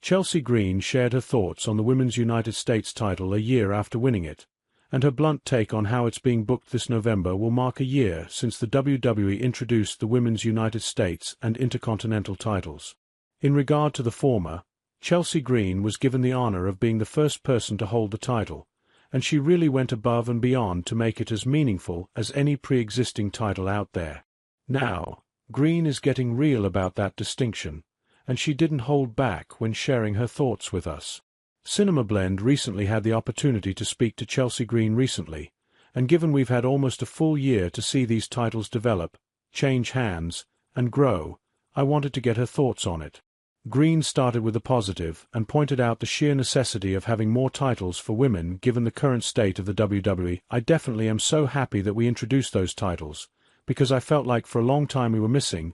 Chelsea Green shared her thoughts on the Women's United States title a year after winning it, and her blunt take on how it's being booked this November will mark a year since the WWE introduced the Women's United States and Intercontinental titles. In regard to the former, Chelsea Green was given the honor of being the first person to hold the title, and she really went above and beyond to make it as meaningful as any pre-existing title out there. Now, Green is getting real about that distinction, and she didn't hold back when sharing her thoughts with us. Cinema Blend recently had the opportunity to speak to Chelsea Green recently, and given we've had almost a full year to see these titles develop, change hands, and grow, I wanted to get her thoughts on it. Green started with a positive and pointed out the sheer necessity of having more titles for women given the current state of the WWE. I definitely am so happy that we introduced those titles, because I felt like for a long time we were missing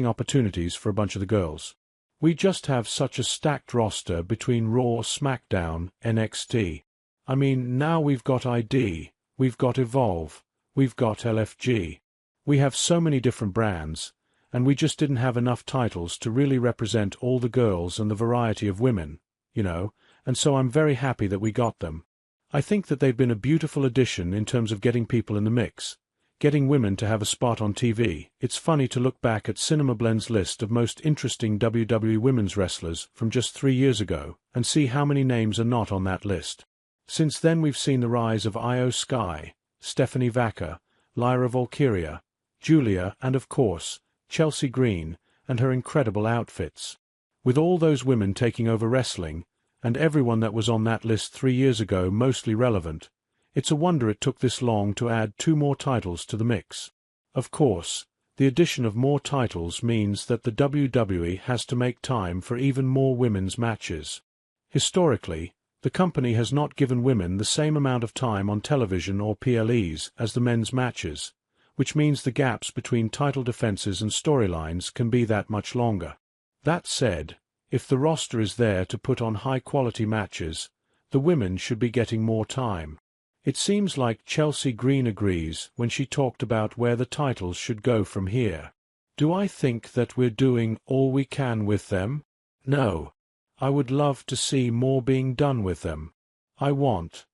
opportunities for a bunch of the girls. We just have such a stacked roster between Raw, SmackDown, NXT. I mean, now we've got ID, we've got Evolve, we've got LFG. We have so many different brands, and we just didn't have enough titles to really represent all the girls and the variety of women, and so I'm very happy that we got them. I think that they've been a beautiful addition in terms of getting people in the mix, getting women to have a spot on TV. It's funny to look back at Cinema Blend's list of most interesting WWE women's wrestlers from just 3 years ago and see how many names are not on that list. Since then we've seen the rise of Io Sky, Stephanie Vaca, Lyra Valkyria, Julia and of course, Chelsea Green, and her incredible outfits. With all those women taking over wrestling, and everyone that was on that list 3 years ago mostly relevant, it's a wonder it took this long to add 2 more titles to the mix. Of course, the addition of more titles means that the WWE has to make time for even more women's matches. Historically, the company has not given women the same amount of time on television or PLEs as the men's matches, which means the gaps between title defenses and storylines can be that much longer. That said, if the roster is there to put on high-quality matches, the women should be getting more time. It seems like Chelsea Green agrees when she talked about where the titles should go from here. Do I think that we're doing all we can with them? No. I would love to see more being done with them. I want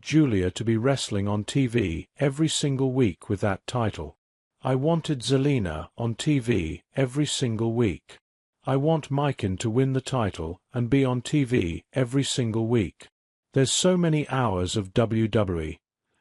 Julia to be wrestling on TV every single week with that title. I wanted Zelina on TV every single week. I want Myken to win the title and be on TV every single week. There's so many hours of WWE,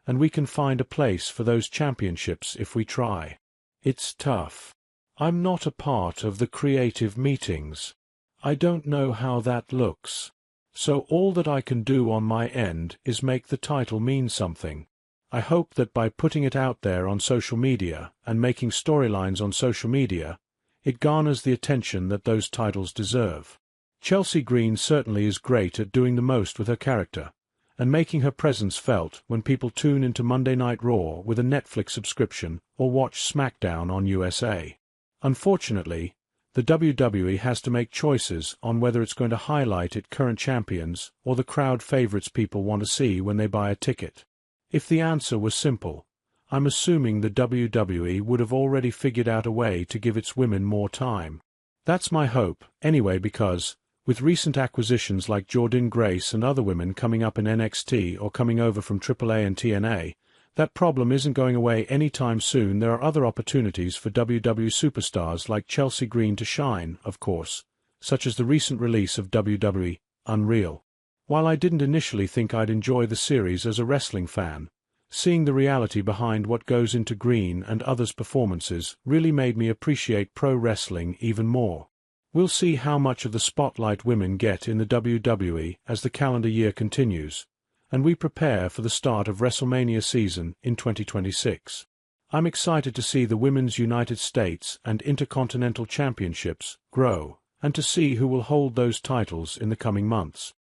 and we can find a place for those championships if we try. It's tough. I'm not a part of the creative meetings. I don't know how that looks. So all that I can do on my end is make the title mean something. I hope that by putting it out there on social media and making storylines on social media, it garners the attention that those titles deserve. Chelsea Green certainly is great at doing the most with her character, and making her presence felt when people tune into Monday Night Raw with a Netflix subscription or watch SmackDown on USA. Unfortunately, the WWE has to make choices on whether it's going to highlight its current champions or the crowd favorites people want to see when they buy a ticket. If the answer was simple, I'm assuming the WWE would have already figured out a way to give its women more time. That's my hope, anyway, because, with recent acquisitions like Jordynne Grace and other women coming up in NXT or coming over from AAA and TNA, that problem isn't going away anytime soon. There are other opportunities for WWE superstars like Chelsea Green to shine, of course, such as the recent release of WWE Unreal. While I didn't initially think I'd enjoy the series as a wrestling fan, seeing the reality behind what goes into Green and others' performances really made me appreciate pro wrestling even more. We'll see how much of the spotlight women get in the WWE as the calendar year continues, and we prepare for the start of WrestleMania season in 2026. I'm excited to see the Women's United States and Intercontinental Championships grow, and to see who will hold those titles in the coming months.